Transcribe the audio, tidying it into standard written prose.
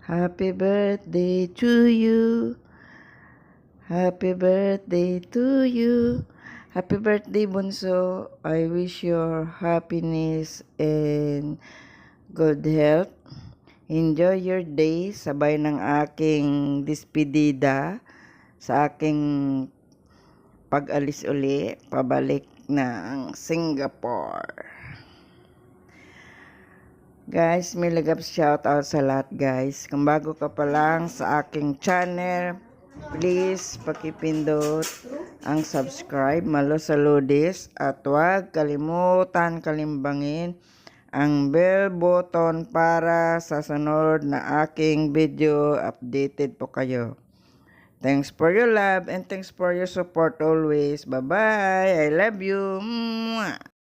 Happy birthday to you. Happy birthday to you. Happy birthday, Bunso. I wish your happiness and good health. Enjoy your day sabay ng aking despedida sa aking pag-alis uli pabalik ng Singapore. Guys, may lagap shoutout sa lahat guys. Kung bago ka pa lang sa aking channel, please pakipindot ang subscribe, Malo Saludis, at huwag kalimutan kalimbangin ang bell button para sa sunod na aking video, updated po kayo. Thanks for your love and thanks for your support always. Bye-bye. I love you. Mwah!